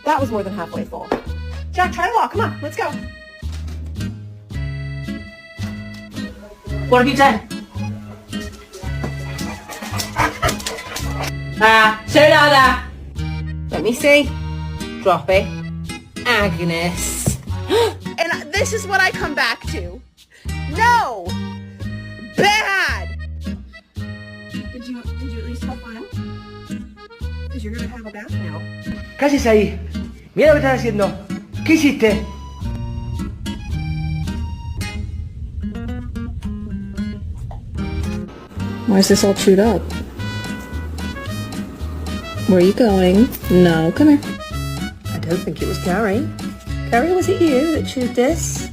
That was more than halfway full. Jack, try to walk. Come on, let's go. What have you done? Say louder. Let me see. Drop it. Agnes. And this is what I come back to. No! Bad! Did you at least have fun? Because you're gonna have a bath now. ¿Qué haces ahí? Mira lo que estás haciendo. ¿Qué hiciste? Why is this all chewed up? Where are you going? No, come here. I don't think it was Gary. Gary, was it you that chewed this?